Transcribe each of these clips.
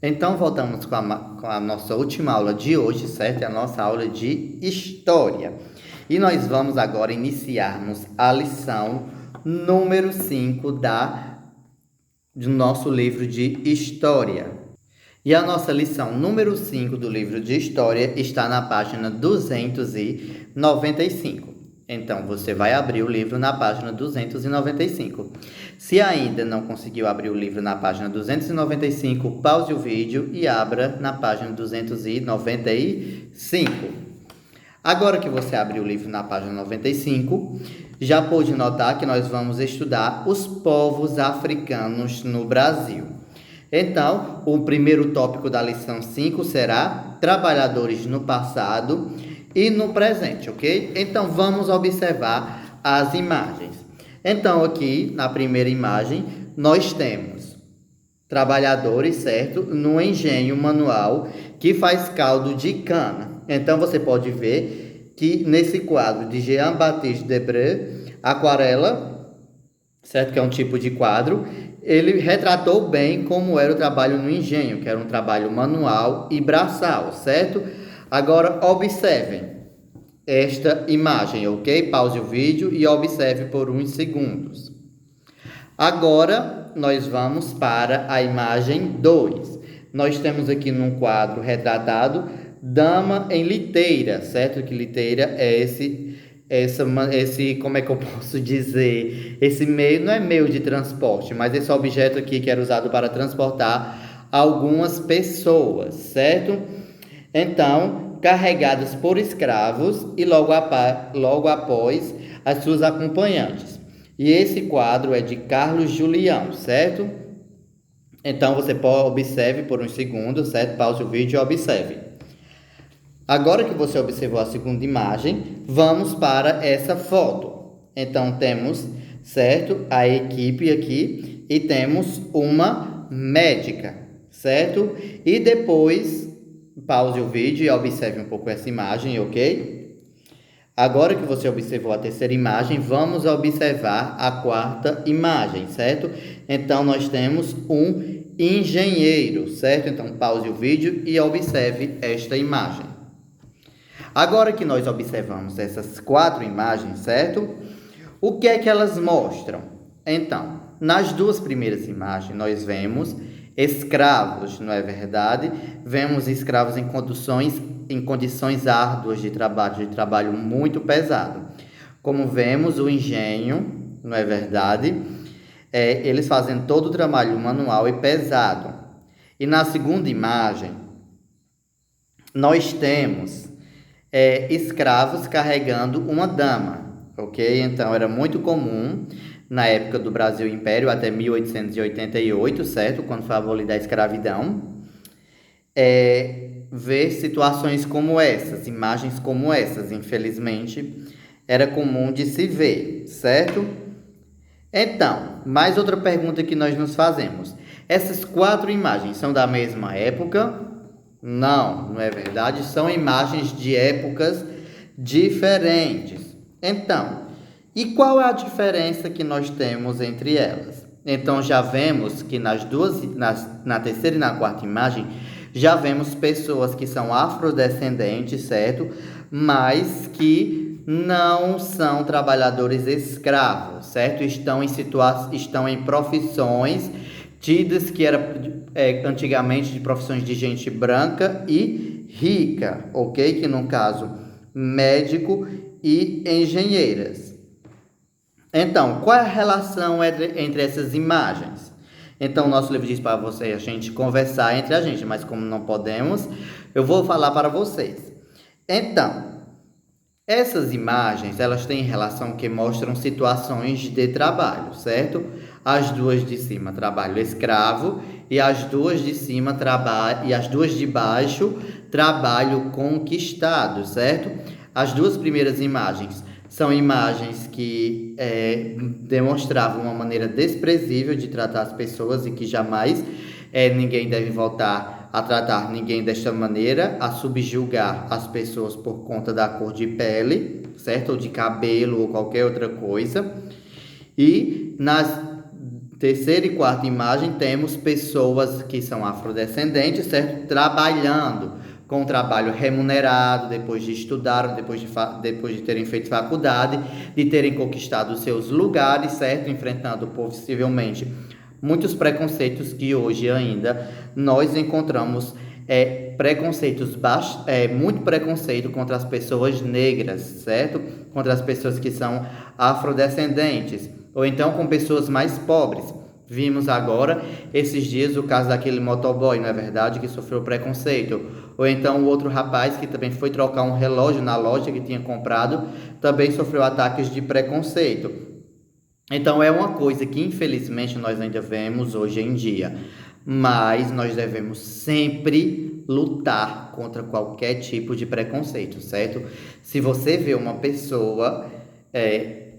Então, voltamos com a nossa última aula de hoje, certo? É a nossa aula de História. E nós vamos agora iniciarmos a lição número 5 do nosso livro de História. E a nossa lição número 5 do livro de História está na página 295. Então, você vai abrir o livro na página 295. Se ainda não conseguiu abrir o livro na página 295, pause o vídeo e abra na página 295. Agora que você abriu o livro na página 95, já pôde notar que nós vamos estudar os povos africanos no Brasil. Então, o primeiro tópico da lição 5 será trabalhadores no passado e no presente, ok? Então, vamos observar as imagens. Então, aqui, na primeira imagem, nós temos trabalhadores, certo? No engenho manual que faz caldo de cana. Então, você pode ver que nesse quadro de Jean-Baptiste Debré, aquarela, certo? Que é um tipo de quadro, ele retratou bem como era o trabalho no engenho, que era um trabalho manual e braçal, certo? Agora, observem esta imagem, ok? Pause o vídeo e observe por uns segundos. Agora, nós vamos para a imagem 2. Nós temos aqui num quadro retratado dama em liteira, certo? Que liteira é esse, como é que eu posso dizer? Esse meio, não é meio de transporte, mas esse objeto aqui que era usado para transportar algumas pessoas, certo? Então, carregadas por escravos e logo após as suas acompanhantes. E esse quadro é de Carlos Julião, certo? Então, você observe por uns segundos, certo? Pause o vídeo e observe. Agora que você observou a segunda imagem, vamos para essa foto. Então, temos, certo? A equipe aqui e temos uma médica, certo? E depois, pause o vídeo e observe um pouco essa imagem, ok? Agora que você observou a terceira imagem, vamos observar a quarta imagem, certo? Então, nós temos um engenheiro, certo? Então, pause o vídeo e observe esta imagem. Agora que nós observamos essas quatro imagens, certo? O que é que elas mostram? Então, nas duas primeiras imagens, nós vemos escravos, não é verdade? Vemos escravos em condições árduas de trabalho muito pesado. Como vemos, o engenho, não é verdade? Eles fazem todo o trabalho manual e pesado. E na segunda imagem, nós temos escravos carregando uma dama, ok? Então, era muito comum na época do Brasil Império, até 1888, certo? Quando foi abolida a escravidão, ver situações como essas, imagens como essas, infelizmente, era comum de se ver, certo? Então, mais outra pergunta que nós nos fazemos. Essas quatro imagens são da mesma época? Não, não é verdade? São imagens de épocas diferentes. Então, e qual é a diferença que nós temos entre elas? Então, já vemos que na terceira e na quarta imagem, já vemos pessoas que são afrodescendentes, certo? Mas que não são trabalhadores escravos, certo? Estão em profissões tidas que era antigamente de profissões de gente branca e rica, ok? Que no caso, médico e engenheiras. Então, qual é a relação entre essas imagens? Então, nosso livro diz para você a gente conversar entre a gente, mas como não podemos, eu vou falar para vocês. Então, essas imagens, elas têm relação que mostram situações de trabalho, certo? As duas de cima, trabalho escravo, e as duas de cima, e as duas de baixo, trabalho conquistado, certo? As duas primeiras imagens são imagens que demonstravam uma maneira desprezível de tratar as pessoas e que jamais ninguém deve voltar a tratar ninguém desta maneira, a subjugar as pessoas por conta da cor de pele, certo? Ou de cabelo ou qualquer outra coisa. E terceira e quarta imagem, temos pessoas que são afrodescendentes, certo? Trabalhando com trabalho remunerado, depois de estudar, depois de terem feito faculdade, de terem conquistado seus lugares, certo? Enfrentando possivelmente muitos preconceitos que hoje ainda nós encontramos muito preconceito contra as pessoas negras, certo? Contra as pessoas que são afrodescendentes, ou então com pessoas mais pobres. Vimos agora, esses dias, o caso daquele motoboy, não é verdade, que sofreu preconceito. Ou então o outro rapaz que também foi trocar um relógio na loja que tinha comprado, também sofreu ataques de preconceito. Então é uma coisa que infelizmente nós ainda vemos hoje em dia. Mas nós devemos sempre lutar contra qualquer tipo de preconceito, certo? Se você vê uma pessoa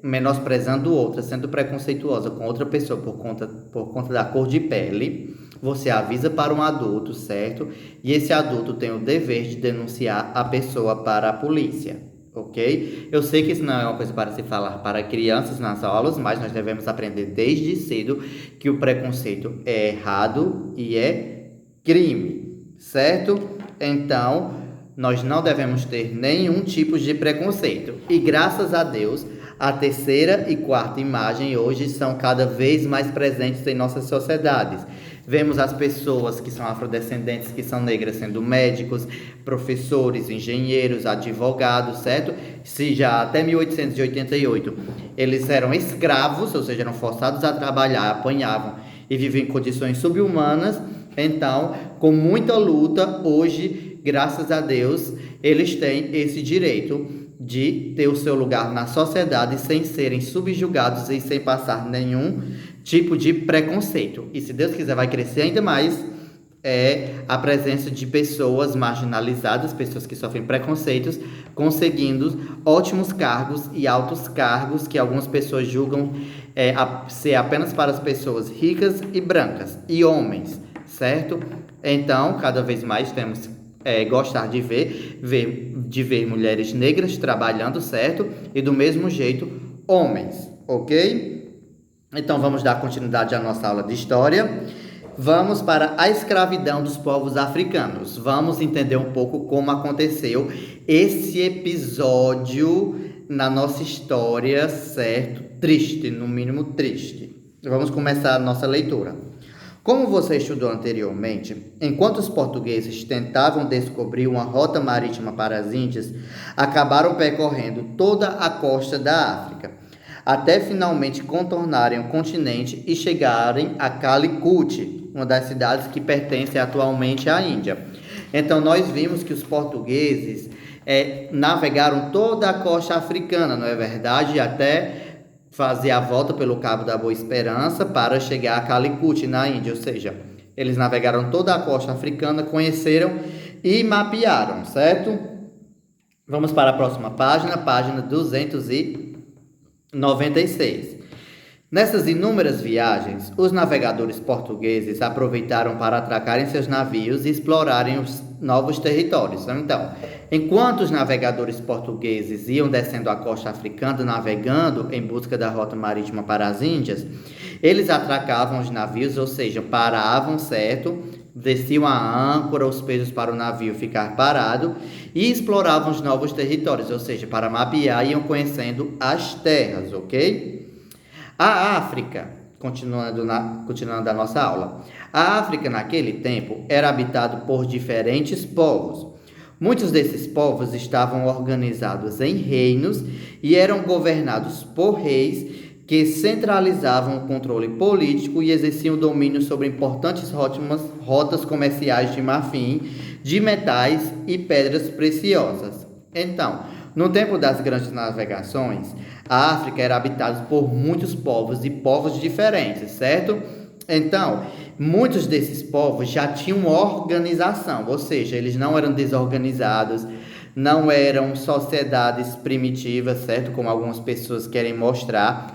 menosprezando outra, sendo preconceituosa com outra pessoa por conta da cor de pele, você avisa para um adulto, certo? E esse adulto tem o dever de denunciar a pessoa para a polícia, ok? Eu sei que isso não é uma coisa para se falar para crianças nas aulas, mas nós devemos aprender desde cedo que o preconceito é errado e é crime, certo? Então, nós não devemos ter nenhum tipo de preconceito. E graças a Deus, a terceira e quarta imagem hoje são cada vez mais presentes em nossas sociedades. Vemos as pessoas que são afrodescendentes, que são negras, sendo médicos, professores, engenheiros, advogados, certo? Se já até 1888 eles eram escravos, ou seja, eram forçados a trabalhar, apanhavam e viviam em condições subhumanas, então, com muita luta, hoje, graças a Deus, eles têm esse direito de ter o seu lugar na sociedade sem serem subjugados e sem passar nenhum tipo de preconceito. E se Deus quiser vai crescer ainda mais a presença de pessoas marginalizadas, pessoas que sofrem preconceitos, conseguindo ótimos cargos e altos cargos que algumas pessoas julgam ser apenas para as pessoas ricas e brancas e homens, certo? Então, cada vez mais temos gostar de ver mulheres negras trabalhando, certo? E do mesmo jeito, homens, ok? Então, vamos dar continuidade à nossa aula de história. Vamos para a escravidão dos povos africanos. Vamos entender um pouco como aconteceu esse episódio na nossa história, certo? Triste, no mínimo triste. Vamos começar a nossa leitura. Como você estudou anteriormente, enquanto os portugueses tentavam descobrir uma rota marítima para as Índias, acabaram percorrendo toda a costa da África, até finalmente contornarem o continente e chegarem a Calicut, uma das cidades que pertence atualmente à Índia. Então, nós vimos que os portugueses navegaram toda a costa africana, não é verdade? Até fazer a volta pelo Cabo da Boa Esperança para chegar a Calicut, na Índia. Ou seja, eles navegaram toda a costa africana, conheceram e mapearam, certo? Vamos para a próxima página, página 296. Nessas inúmeras viagens, os navegadores portugueses aproveitaram para atracarem seus navios e explorarem os novos territórios. Então, enquanto os navegadores portugueses iam descendo a costa africana, navegando em busca da rota marítima para as Índias, eles atracavam os navios, ou seja, paravam, certo? Desciam a âncora, os pesos para o navio ficar parado e exploravam os novos territórios, ou seja, para mapear, iam conhecendo as terras, ok? A África, continuando a nossa aula, a África naquele tempo era habitado por diferentes povos. Muitos desses povos estavam organizados em reinos e eram governados por reis que centralizavam o controle político e exerciam domínio sobre importantes rotas comerciais de marfim, de metais e pedras preciosas. Então, no tempo das grandes navegações, a África era habitada por muitos povos e povos diferentes, certo? Então, muitos desses povos já tinham organização, ou seja, eles não eram desorganizados, não eram sociedades primitivas, certo? Como algumas pessoas querem mostrar.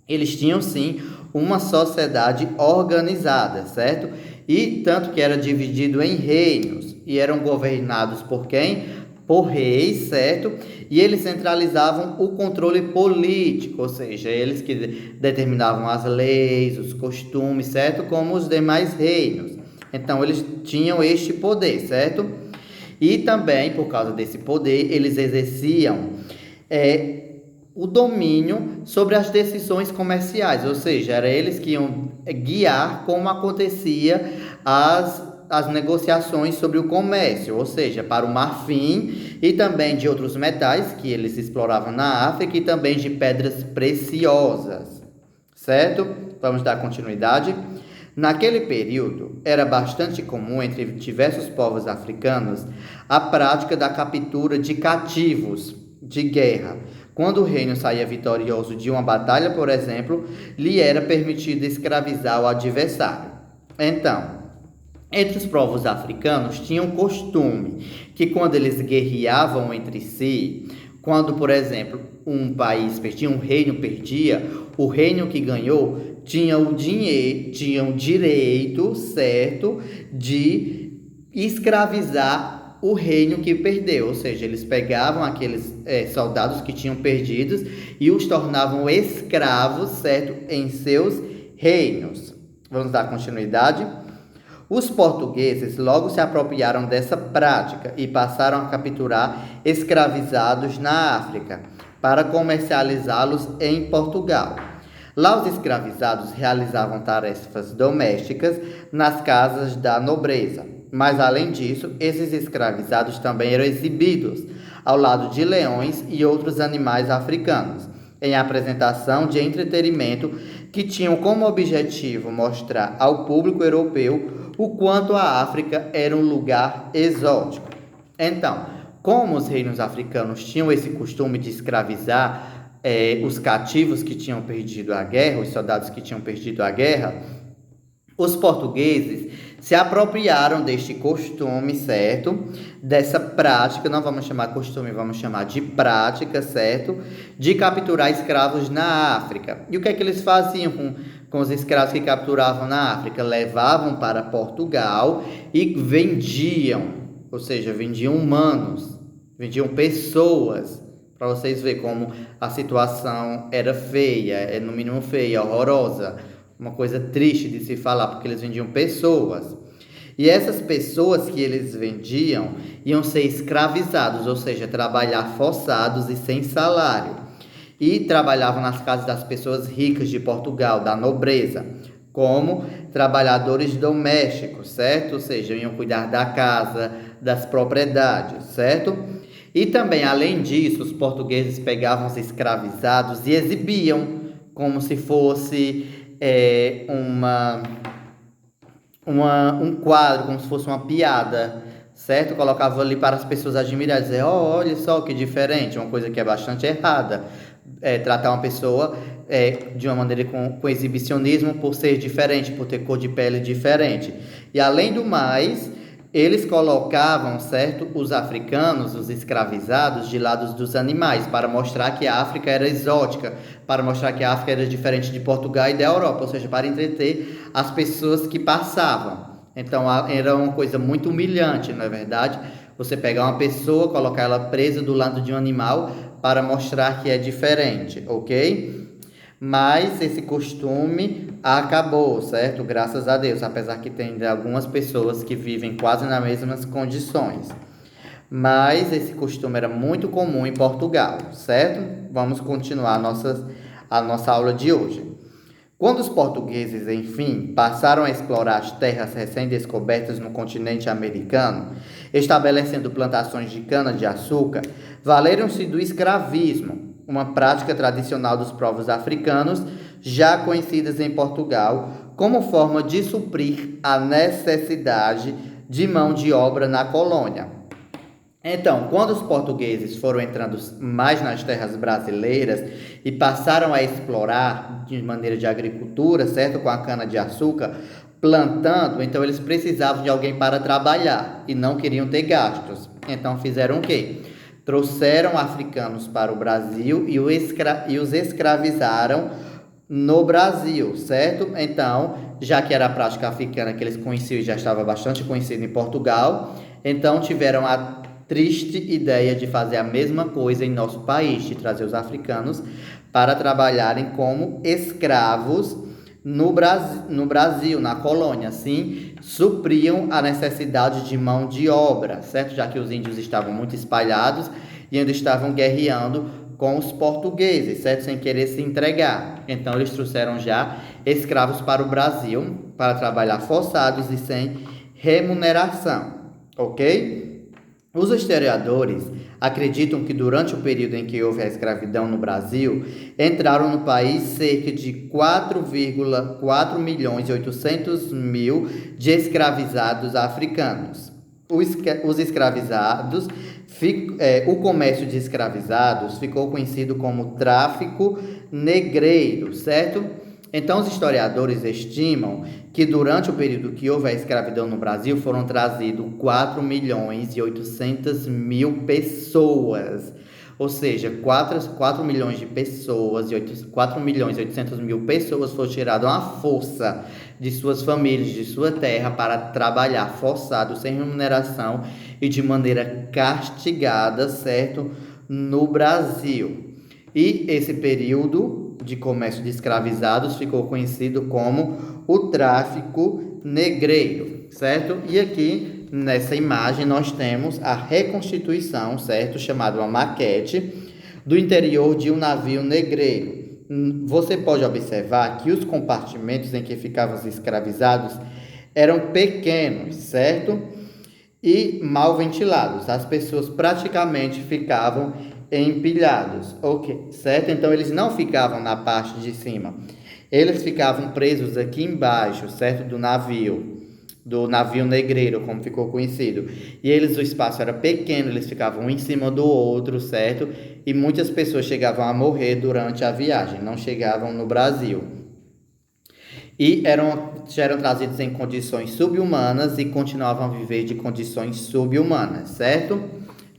Eles tinham, sim, uma sociedade organizada, certo? E tanto que era dividido em reinos e eram governados por quem? por reis, certo? E eles centralizavam o controle político, ou seja, eles que determinavam as leis, os costumes, certo? Como os demais reinos. Então, eles tinham este poder, certo? E também, por causa desse poder, eles exerciam o domínio sobre as decisões comerciais, ou seja, era eles que iam guiar como acontecia as negociações sobre o comércio, ou seja, para o marfim e também de outros metais que eles exploravam na África e também de pedras preciosas, certo? Vamos dar continuidade. Naquele período, era bastante comum entre diversos povos africanos a prática da captura de cativos de guerra. Quando o reino saía vitorioso de uma batalha, por exemplo, lhe era permitido escravizar o adversário. Então, entre os povos africanos tinha um costume que quando eles guerreavam entre si, quando, por exemplo, um país perdia, um reino perdia, o reino que ganhou tinha o direito, certo, de escravizar o reino que perdeu, ou seja, eles pegavam aqueles soldados que tinham perdidos e os tornavam escravos, certo, em seus reinos. Vamos dar continuidade? Os portugueses logo se apropriaram dessa prática e passaram a capturar escravizados na África para comercializá-los em Portugal. Lá os escravizados realizavam tarefas domésticas nas casas da nobreza, mas além disso, esses escravizados também eram exibidos ao lado de leões e outros animais africanos, em apresentação de entretenimento que tinham como objetivo mostrar ao público europeu o quanto a África era um lugar exótico. Então, como os reinos africanos tinham esse costume de escravizar os cativos que tinham perdido a guerra, os soldados que tinham perdido a guerra, os portugueses se apropriaram deste costume, certo? Dessa prática, não vamos chamar costume, vamos chamar de prática, certo? De capturar escravos na África. E o que é que eles faziam com os escravos que capturavam na África? Levavam para Portugal e vendiam, ou seja, vendiam humanos, vendiam pessoas, para vocês verem como a situação era feia, no mínimo feia, horrorosa, uma coisa triste de se falar, porque eles vendiam pessoas. E essas pessoas que eles vendiam iam ser escravizados, ou seja, trabalhar forçados e sem salário. E trabalhavam nas casas das pessoas ricas de Portugal, da nobreza, como trabalhadores domésticos, certo? Ou seja, iam cuidar da casa, das propriedades, certo? E também, além disso, os portugueses pegavam os escravizados e exibiam como se fosse um quadro, como se fosse uma piada, certo? Colocavam ali para as pessoas admirarem, dizer, olha só que diferente, uma coisa que é bastante errada. Tratar uma pessoa de uma maneira com exibicionismo por ser diferente, por ter cor de pele diferente. E além do mais, eles colocavam, certo, os africanos, os escravizados, de lado dos animais, para mostrar que a África era exótica, para mostrar que a África era diferente de Portugal e da Europa, ou seja, para entreter as pessoas que passavam. Então, era uma coisa muito humilhante, não é verdade? Você pegar uma pessoa, colocar ela presa do lado de um animal para mostrar que é diferente, ok? Mas esse costume acabou, certo? Graças a Deus, apesar que tem algumas pessoas que vivem quase nas mesmas condições. Mas esse costume era muito comum em Portugal, certo? Vamos continuar a nossa aula de hoje. Quando os portugueses, enfim, passaram a explorar as terras recém-descobertas no continente americano, estabelecendo plantações de cana-de-açúcar, valeram-se do escravismo, uma prática tradicional dos povos africanos, já conhecidas em Portugal, como forma de suprir a necessidade de mão de obra na colônia. Então, quando os portugueses foram entrando mais nas terras brasileiras e passaram a explorar de maneira de agricultura, certo? Com a cana-de-açúcar, plantando, então eles precisavam de alguém para trabalhar e não queriam ter gastos. Então fizeram o quê? Trouxeram africanos para o Brasil e os escravizaram no Brasil, certo? Então, já que era a prática africana que eles conheciam e já estava bastante conhecida em Portugal, então tiveram a triste ideia de fazer a mesma coisa em nosso país, de trazer os africanos para trabalharem como escravos no Brasil, na colônia. Assim, supriam a necessidade de mão de obra, certo? Já que os índios estavam muito espalhados e ainda estavam guerreando com os portugueses, certo? Sem querer se entregar. Então, eles trouxeram já escravos para o Brasil para trabalhar forçados e sem remuneração, ok? Os historiadores acreditam que durante o período em que houve a escravidão no Brasil, entraram no país cerca de 4,4 milhões e 800 mil de escravizados africanos. Os escravizados, o comércio de escravizados ficou conhecido como tráfico negreiro, certo? Então, os historiadores estimam que durante o período que houve a escravidão no Brasil, foram trazidos 4 milhões e 800 mil pessoas. Ou seja, 4 milhões de pessoas, 4 milhões e 800 mil pessoas foram tiradas à força de suas famílias, de sua terra, para trabalhar forçado, sem remuneração e de maneira castigada, certo? No Brasil. E esse período de comércio de escravizados ficou conhecido como o tráfico negreiro, certo? E aqui nessa imagem nós temos a reconstituição, certo? Chamada uma maquete do interior de um navio negreiro. Você pode observar que os compartimentos em que ficavam os escravizados eram pequenos, certo? E mal ventilados. As pessoas praticamente ficavam empilhados, ok, certo? Então, eles não ficavam na parte de cima. Eles ficavam presos aqui embaixo, certo? Do navio negreiro, como ficou conhecido. E o espaço era pequeno, eles ficavam um em cima do outro, certo? E muitas pessoas chegavam a morrer durante a viagem, não chegavam no Brasil. E já eram trazidos em condições subhumanas e continuavam a viver de condições subhumanas, certo?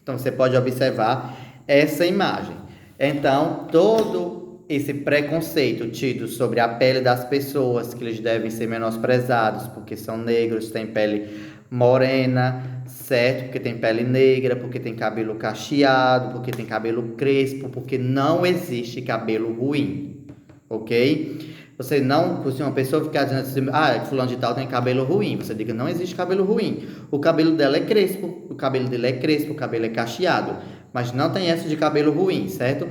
Então, você pode observar essa imagem. Então, todo esse preconceito tido sobre a pele das pessoas, que eles devem ser menosprezados porque são negros, têm pele morena, certo? Porque tem pele negra, porque tem cabelo cacheado, porque tem cabelo crespo, porque não existe cabelo ruim, ok? Se uma pessoa ficar dizendo assim, fulano de tal tem cabelo ruim, você diga, não existe cabelo ruim. O cabelo dela é crespo, o cabelo dele é crespo, o cabelo é cacheado, mas não tem essa de cabelo ruim, certo?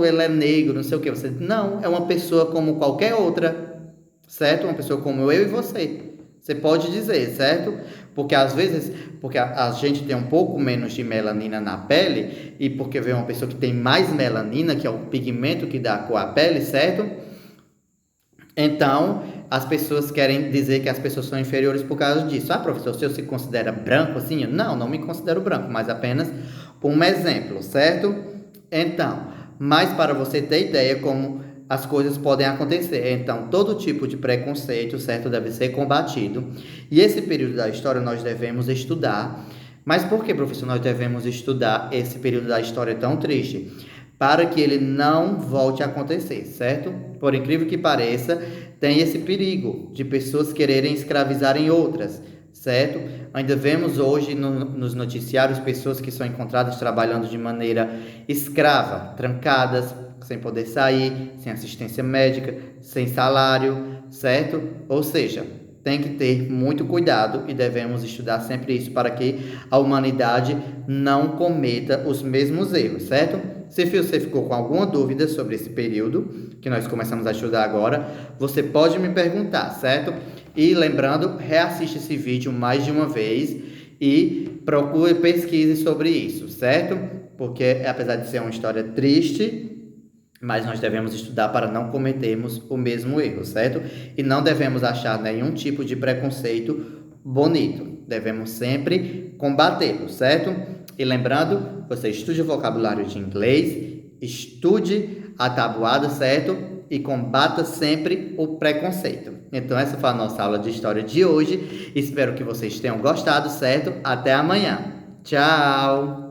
Ele é negro, não sei o que. Você diz, não, é uma pessoa como qualquer outra, certo? Uma pessoa como eu e você. Você pode dizer, certo? Porque às vezes, porque a gente tem um pouco menos de melanina na pele, e porque vem uma pessoa que tem mais melanina, que é o pigmento que dá a cor à pele, certo? Então, as pessoas querem dizer que as pessoas são inferiores por causa disso. Professor, o senhor se considera branco assim? Não me considero branco, mas apenas um exemplo, certo? Então, mas para você ter ideia como as coisas podem acontecer. Então, todo tipo de preconceito, certo, deve ser combatido. E esse período da história nós devemos estudar. Mas por que, professor, nós devemos estudar esse período da história tão triste? Para que ele não volte a acontecer, certo? Por incrível que pareça, tem esse perigo de pessoas quererem escravizarem outras, certo? Ainda vemos hoje nos noticiários pessoas que são encontradas trabalhando de maneira escrava, trancadas, sem poder sair, sem assistência médica, sem salário, certo? Ou seja, tem que ter muito cuidado e devemos estudar sempre isso para que a humanidade não cometa os mesmos erros, certo? Se você ficou com alguma dúvida sobre esse período que nós começamos a estudar agora, você pode me perguntar, certo? E lembrando, reassiste esse vídeo mais de uma vez e procure e pesquise sobre isso, certo? Porque apesar de ser uma história triste, mas nós devemos estudar para não cometermos o mesmo erro, certo? E não devemos achar nenhum tipo de preconceito bonito. Devemos sempre combatê-lo, certo? E lembrando, você estude o vocabulário de inglês, estude a tabuada, certo? E combata sempre o preconceito. Então, essa foi a nossa aula de história de hoje. Espero que vocês tenham gostado, certo? Até amanhã. Tchau!